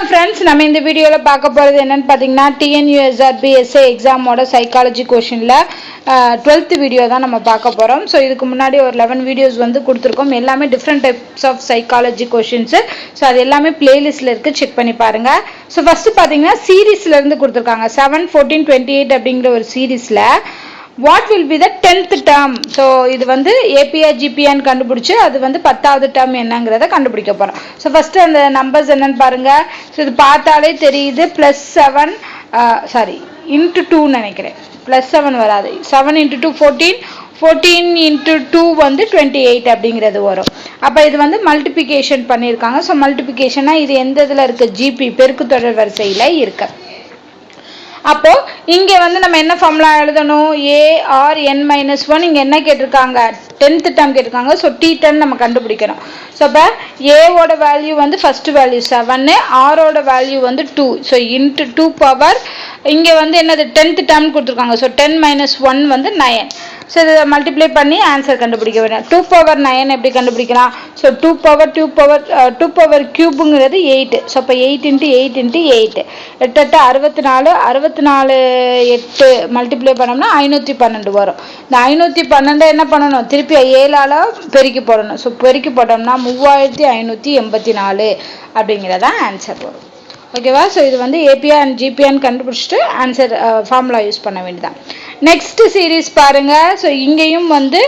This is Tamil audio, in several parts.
வணக்கம் ஃப்ரெண்ட்ஸ், நம்ம இந்த வீடியோவில் பார்க்க போகிறது என்னென்னு பார்த்தீங்கன்னா TNUSRB SA எக்ஸாமோட சைக்காலஜி கொஷினில் 12th வீடியோ தான் நம்ம பார்க்க போகிறோம். ஸோ இதுக்கு முன்னாடி ஒரு 11 வீடியோஸ் வந்து கொடுத்துருக்கோம். எல்லாமே different types of psychology questions. So அது எல்லாமே பிளேலிஸ்ட்டில் இருக்குது, செக் பண்ணி பாருங்கள். ஸோ ஃபஸ்ட்டு பார்த்தீங்கன்னா சீரீஸ்லேருந்து கொடுத்துருக்காங்க. 7, 14, 28 அப்படிங்கிற ஒரு சீரீஸில் what will be the 10th term. So இது வந்து ஏபிஆ ஜிபிஆன்னு கண்டுபிடிச்சி அது வந்து 10வது டேர்ம் என்னங்கிறத கண்டுபிடிக்க போகிறோம். ஸோ ஃபஸ்ட்டு அந்த நம்பர்ஸ் என்னன்னு பாருங்கள். ஸோ இது பார்த்தாலே தெரியுது. +7 இன்ட்டு 2 நினைக்கிறேன். +7 வராது. 7 × 2 14, 14 × 2 வந்து 28 அப்படிங்கிறது வரும். அப்போ இது வந்து மல்டிப்ளிகேஷன் பண்ணியிருக்காங்க. ஸோ மல்டிப்ளிகேஷனாக இது எந்த இதில் இருக்குது? ஜிபி பெருக்கு தொடர் வரிசையில் இருக்கு. அப்போ இங்கே வந்து நம்ம என்ன ஃபார்முலா எழுதணும்? ARn-1. இங்கே என்ன கேட்டிருக்காங்க? 10th டேர்ம் கேட்டிருக்காங்க. ஸோ T10 நம்ம கண்டுபிடிக்கணும். ஸோ இப்போ ஏவோட வேல்யூ வந்து ஃபஸ்ட்டு வேல்யூ 7, ஆரோட வேல்யூ வந்து 2. ஸோ இன்ட்டு 2 பவர் இங்கே வந்து என்னது 10th டேர்ம் கொடுத்துருக்காங்க. ஸோ 10 - 1 வந்து 9. ஸோ இதை மல்டிப்ளை பண்ணி ஆன்சர் கண்டுபிடிக்க வேண்டாம். 2 பவர் 9 எப்படி கண்டுபிடிக்கலாம்? So 2 power கியூபுங்கிறது 8. ஸோ இப்போ 8 × 8 × 8 8 64. 64 8 மல்டிப்ளை பண்ணோம்னா 512 வரும். இந்த 512 என்ன பண்ணணும்? திருப்பி 7ஆல் பெருக்கி போடணும். ஸோ பெருக்கி போட்டோம்னா 3584 அப்படிங்கிறதா ஆன்சர் வரும். ஓகேவா? ஸோ இது வந்து ஏபிஆ அண்ட் ஜிபிஆன்னு கண்டுபிடிச்சிட்டு ஆன்சர் ஃபார்முலா யூஸ் பண்ண வேண்டியதான். நெக்ஸ்ட் சீரீஸ் பாருங்க. ஸோ இங்கேயும் வந்து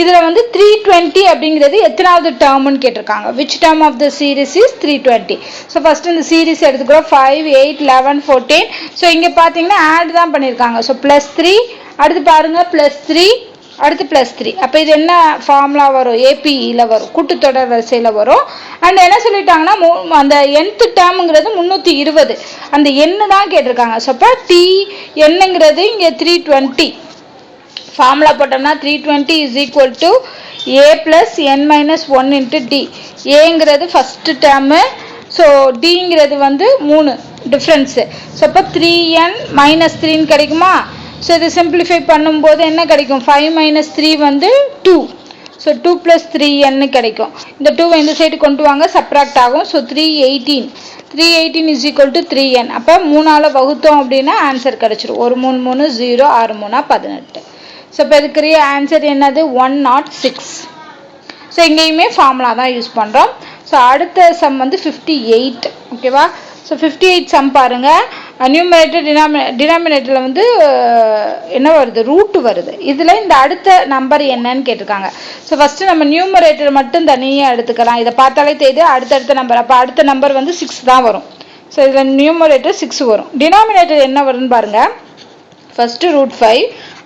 இதில் வந்து 320 அப்படிங்கிறது எத்தனாவது டேர்ம்னு கேட்டிருக்காங்க. Which term of the series is 320? So first இந்த சீரீஸ் எடுத்துக்கிறோம். 5, 8, 11, 14. ஸோ இங்கே பார்த்தீங்கன்னா ஆட் தான் பண்ணியிருக்காங்க. ஸோ +3 அடுத்து பாருங்க +3 அடுத்து +3. அப்போ இது என்ன ஃபார்முலா வரும்? ஏபிஇயில் வரும், கூட்டுத்தொடர் வரிசையில் வரும். அண்ட் என்ன சொல்லிட்டாங்கன்னா அந்த nth டேர்முங்கிறது 320. அந்த எண்ணு தான் கேட்டிருக்காங்க. ஸோ அப்போ என்னங்கிறது இங்கே 320. ஃபார்முலா போட்டோம்னா 320 = A + n-1 × D. ஏங்கிறது ஃபஸ்ட்டு டேர்மு. ஸோ டிங்கிறது வந்து 3 டிஃப்ரென்ஸு. ஸோ அப்போ 3n - 3 கிடைக்குமா? ஸோ இது சிம்பிளிஃபை பண்ணும்போது என்ன கிடைக்கும்? 5 - 3 வந்து 2. ஸோ 2 + 3n கிடைக்கும். இந்த 2 இந்த சைடு கொண்டு வாங்க, சப்ராக்ட் ஆகும். So 318 = 3n. அப்போ 3ஆல் வகுத்தோம் அப்படின்னா ஆன்சர் கிடச்சிடும். 1 3 3 0 6 3 18. ஸோ இப்போ இதுக்குரிய ஆன்சர் என்னது? 106. ஸோ இங்கேயுமே ஃபார்முலா தான் யூஸ் பண்ணுறோம். ஸோ அடுத்த சம் வந்து 58. ஓகேவா? ஸோ 58 சம் பாருங்கள். நியூமரேட்டர் டினாமினேட்டரில் வந்து என்ன வருது? ரூட் வருது. இதில் இந்த அடுத்த நம்பர் என்னன்னு கேட்டிருக்காங்க. ஸோ ஃபஸ்ட்டு நம்ம நியூமரேட்டர் மட்டும் தனியாக எடுத்துக்கலாம். இதை பார்த்தாலே தெரியுது அடுத்தடுத்த நம்பர். அப்போ அடுத்த நம்பர் வந்து 6 தான் வரும். ஸோ இதில் நியூமரேட்டர் 6 வரும். டினாமினேட்டர் என்ன வரும்னு பாருங்கள். ஃபஸ்ட்டு √5,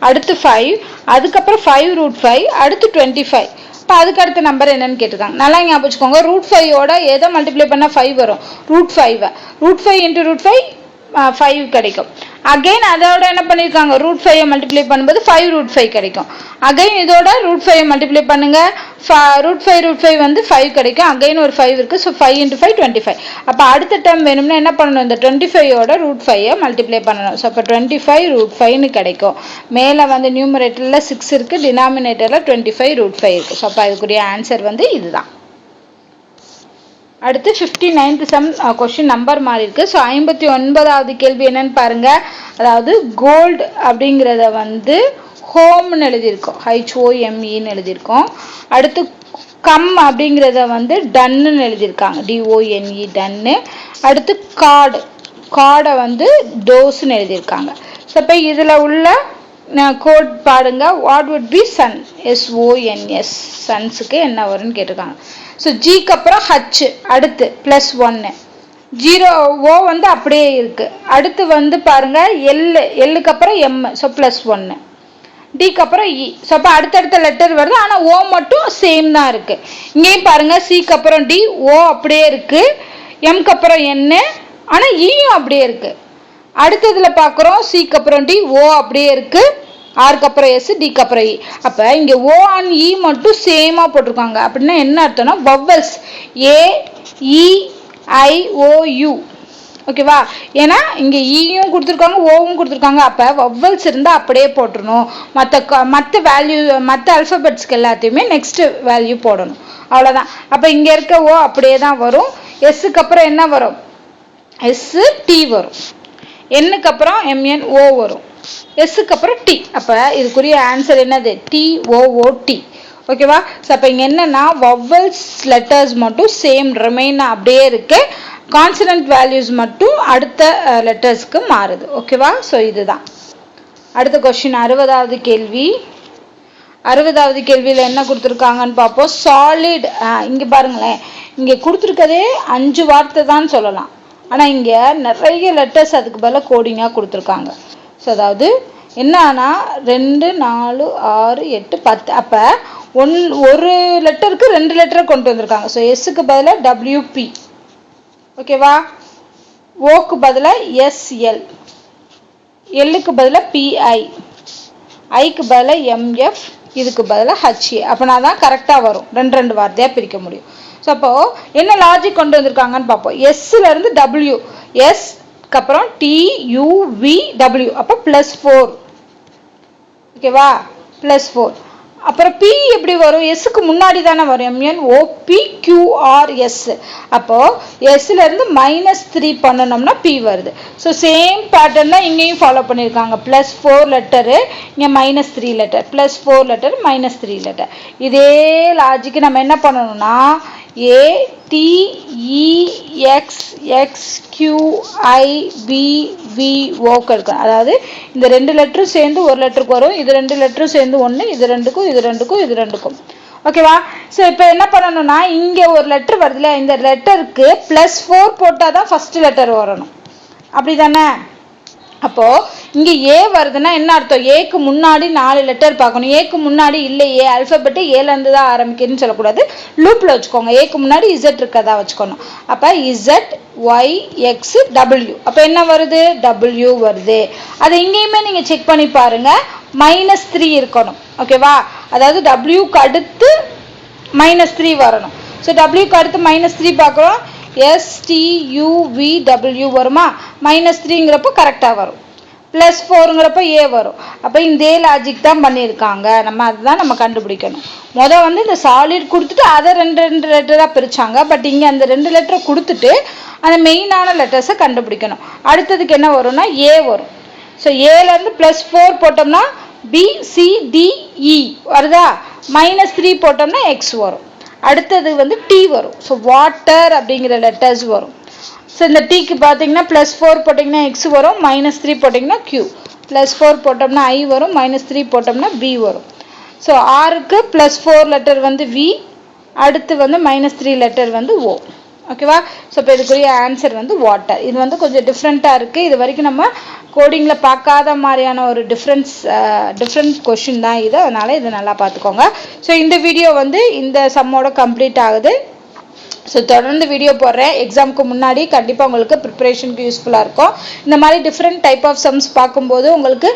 அடுத்து 5, அதுக்கப்புறம் 5√5, அடுத்து 25. இப்போ அதுக்கு அடுத்த நம்பர் என்னன்னு கேட்டிருக்காங்க. நல்லா ஞாபகம் வச்சுக்கோங்க. √5ஓட எதை மல்டிப்ளை பண்ணால் 5 வரும்? √5. √5 × √5 5 கிடைக்கும். அகைன் அதோட என்ன பண்ணியிருக்காங்க? √5 மல்டிப்ளை பண்ணும்போது 5√5 கிடைக்கும். அகைன் இதோட √5 மல்டிப்ளை பண்ணுங்க. √5 வந்து 5 கிடைக்கும். அகைன் ஒரு 5 இருக்குது. ஸோ 5 × 5 25. அப்போ அடுத்த டேர்ம் வேணும்னா என்ன பண்ணணும்? இந்த 25ஓட √5 மல்டிப்ளை பண்ணணும். ஸோ அப்போ 25√5ன்னு கிடைக்கும். மேலே வந்து நியூமரேட்டரில் 6 இருக்குது, டினாமினேட்டரில் 25√5 இருக்குது. ஸோ அப்போ அதுக்குரிய ஆன்சர் வந்து இதுதான். அடுத்து 59th சம் கொஸ்டின் நம்பர் மாறி இருக்கு. ஸோ 59வது கேள்வி என்னன்னு பாருங்க. அதாவது கோல்டு அப்படிங்கிறத வந்து ஹோம்னு எழுதியிருக்கோம், HOMEன்னு எழுதியிருக்கோம். அடுத்து கம் அப்படிங்கிறத வந்து டன்னு எழுதியிருக்காங்க, DONE டன்னு. அடுத்து கார்டை வந்து டோஸ்ன்னு எழுதியிருக்காங்க. ஸோ இப்போ இதில் உள்ள கோட் பாருங்க. What would be son? SONS சன்ஸுக்கு என்ன வரும்னு கேட்டிருக்காங்க. ஸோ ஜிக்கு அப்புறம் H, அடுத்து +1. 0 வந்து அப்படியே இருக்குது. அடுத்து வந்து பாருங்கள் எல்லுக்கு அப்புறம் M. ஸோ +1. டிக்கு அப்புறம் இ. ஸோ அப்போ அடுத்தடுத்த லெட்டர் வருது. ஆனால் ஓ மட்டும் சேம் தான் இருக்குது. இங்கேயும் பாருங்கள். சிக்கு அப்புறம் டி, ஓ அப்படியே இருக்குது. எம்க்கு அப்புறம் N, ஆனால் இயும் அப்படியே இருக்குது. அடுத்ததில் பார்க்குறோம். சிக்கு அப்புறம் டி, ஓ அப்படியே இருக்குது. ஆருக்கு அப்புறம் எஸ், டிக்கு அப்புறம் இ. அப்போ இங்கே ஓ அண்ட் இ மட்டும் சேமாக போட்டிருக்காங்க. அப்படின்னா என்ன அர்த்தம்னா வவ்வல்ஸ் AEIOU. ஓகேவா? ஏன்னா இங்கே ஈயும் கொடுத்துருக்காங்க, ஓவும் கொடுத்துருக்காங்க. அப்போ வவ்வல்ஸ் இருந்தால் அப்படியே போட்டுடணும். மற்ற வேல்யூ, மற்ற அல்ஃபபெட்ஸ்க்கு எல்லாத்தையுமே நெக்ஸ்ட் வேல்யூ போடணும். அவ்வளோதான். அப்போ இங்கே இருக்க ஓ அப்படியே தான் வரும். எஸ்ஸுக்கு அப்புறம் என்ன வரும்? எஸ் டி வரும், எண்ணுக்கு அப்புறம் எம்என் ஓ வரும், எஸ்ஸுக்கு அப்புறம் டி. அப்போ இதுக்குரிய ஆன்சர் என்னது? டிஓஓடி. ஓகேவா? ஸோ அப்போ இங்கே என்னன்னா வவல்ஸ் லெட்டர்ஸ் மட்டும் சேம் ரிமைன் அப்படியே இருக்கு, கான்சனன்ட் வேல்யூஸ் மட்டும் அடுத்த லெட்டர்ஸ்க்கு மாறுது. ஓகேவா? ஸோ இதுதான் அடுத்த கொஸ்டின். 60வது கேள்வி. 60வது கேள்வியில் என்ன கொடுத்துருக்காங்கன்னு பார்ப்போம். சாலிட். இங்கே பாருங்களேன், இங்கே கொடுத்துருக்கதே 5 வார்த்தை தான் சொல்லலாம், ஆனால் இங்கே நிறைய லெட்டர்ஸ் அதுக்கு பதிலாக கோடிங்காக கொடுத்துருக்காங்க. ஸோ அதாவது என்னன்னா 2 4 6 8 10, அப்போ ஒரு லெட்டருக்கு 2 லெட்டரை கொண்டு வந்திருக்காங்க. ஸோ எஸ்ஸுக்கு பதிலாக டபிள்யூபி, ஓகேவா? ஓக்கு பதிலாக எஸ்எல், எல்லுக்கு பதிலாக பிஐ, ஐக்கு பதிலாக எம்எஃப், இதுக்கு பதிலாக ஹச்ஏ. அப்படின்னா தான் கரெக்டாக வரும், 2 வார்த்தையாக பிரிக்க முடியும். ஸோ அப்போது என்ன லாஜிக் கொண்டு வந்திருக்காங்கன்னு பார்ப்போம். எஸ்ஸில் இருந்து டபிள்யூ, எஸ்க்கு அப்புறம் டியூவிடபிள்யூ, அப்போ +4. ஓகேவா? +4. அப்புறம் பி எப்படி வரும்? எஸ்ஸுக்கு முன்னாடி தானே வரும், எம்என் ஓபிக்யூஆர்எஸ். அப்போ எஸ்ல இருந்து -3 பண்ணணும்னா பி வருது. ஸோ சேம் பேட்டர்ன் தான் இங்கேயும் ஃபாலோ பண்ணியிருக்காங்க. +4 லெட்டரு, இங்கே -3 லெட்டர், +4 லெட்டர், -3 லெட்டர். இதே லாஜிக்கு நம்ம என்ன பண்ணணும்னா ATEXXQIBVOக்கு எடுக்கணும். அதாவது இந்த 2 லெட்டரும் சேர்ந்து ஒரு லெட்டருக்கு வரும், இது 2 லெட்டரும் சேர்ந்து 1, இது 2க்கும் இது 2க்கும் இது 2க்கும். ஓகேவா? ஸோ இப்போ என்ன பண்ணணும்னா இங்கே ஒரு லெட்டர் வருதுல, இந்த லெட்டருக்கு +4 போட்டால் தான் ஃபர்ஸ்ட் லெட்டர் வரணும், அப்படி தானே? அப்போ இங்க ஏ வருதுன்னா என்ன அர்த்தம்? ஏக்கு முன்னாடி 4 லெட்டர் பார்க்கணும். ஏக்கு முன்னாடி இல்லையே, அல்பபெட் ஏல இருந்து தான் ஆரம்பிக்குதுன்னு சொல்லக்கூடாது, லூப்ல வச்சுக்கோங்க. ஏக்கு முன்னாடி இசட் இருக்கதா வச்சுக்கணும். அப்ப இசட் ஒய் எக்ஸ் டபிள்யூ, அப்ப என்ன வருது? டபிள்யூ வருது. அதை இங்கேயுமே நீங்க செக் பண்ணி பாருங்க, -3 இருக்கணும். ஓகேவா? அதாவது டபிள்யூக்கு அடுத்து -3 வரணும். ஸோ டபிள்யூக்கு அடுத்து -3 பார்க்குறோம், STUVW வருமா? -3ங்கிறப்ப கரெக்டாக வரும், +4ங்கிறப்ப ஏ வரும். அப்போ இந்த லாஜிக் தான் பண்ணியிருக்காங்க. நம்ம அதுதான் நம்ம கண்டுபிடிக்கணும். வந்து இந்த சாலிட் கொடுத்துட்டு அதை 2 லெட்டராக பிரித்தாங்க. பட் இங்கே அந்த 2 லெட்டரை கொடுத்துட்டு அந்த மெயினான லெட்டர்ஸை கண்டுபிடிக்கணும். அடுத்ததுக்கு என்ன வரும்னா ஏ வரும். ஸோ ஏலேருந்து +4 போட்டோம்னா BCDE வருதா? -3 போட்டோம்னா எக்ஸ் வரும். அடுத்தது டி வரும். ஸோ வாட்டர் அப்படிங்கிற லெட்டர்ஸ் வரும். ஸோ இந்த டீக்கு பார்த்தீங்கன்னா +4 போட்டிங்கன்னா எக்ஸ் வரும், -3 போட்டிங்கன்னா Q, +4 போட்டோம்னா ஐ வரும், -3 போட்டோம்னா பி வரும். ஸோ ஆருக்கு +4 லெட்டர் வி, அடுத்து -3 லெட்டர் ஓ. ஓகேவா? ஸோ இப்போ இதுக்குரிய ஆன்சர் வாட்டர். இது கொஞ்சம் டிஃப்ரெண்ட்டாக இருக்குது. இது வரைக்கும் நம்ம கோடிங்கில் பார்க்காத மாதிரியான ஒரு டிஃப்ரெண்ட் கொஷின் தான் இது. அதனால் இதை நல்லா பார்த்துக்கோங்க. ஸோ இந்த வீடியோ இந்த சம்மோட கம்ப்ளீட் ஆகுது. ஸோ தொடர்ந்து வீடியோ போடுறேன். எக்ஸாமுக்கு முன்னாடி கண்டிப்பாக உங்களுக்கு ப்ரிப்பரேஷனுக்கு யூஸ்ஃபுல்லாக இருக்கும். இந்த மாதிரி டிஃப்ரெண்ட் டைப் ஆஃப் சம்ஸ் பார்க்கும்போது உங்களுக்கு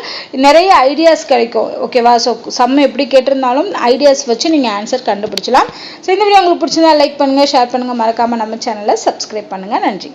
நிறைய ஐடியாஸ் கிடைக்கும். ஓகேவா? ஸோ சம் எப்படி கேட்டிருந்தாலும் ஐடியாஸ் வச்சு நீங்கள் ஆன்சர் கண்டுபிடிச்சலாம். ஸோ இந்த வீடியோ உங்களுக்கு பிடிச்சிருந்தா லைக் பண்ணுங்கள், ஷேர் பண்ணுங்கள், மறக்காமல் நம்ம சேனலை சப்ஸ்கிரைப் பண்ணுங்கள். நன்றி.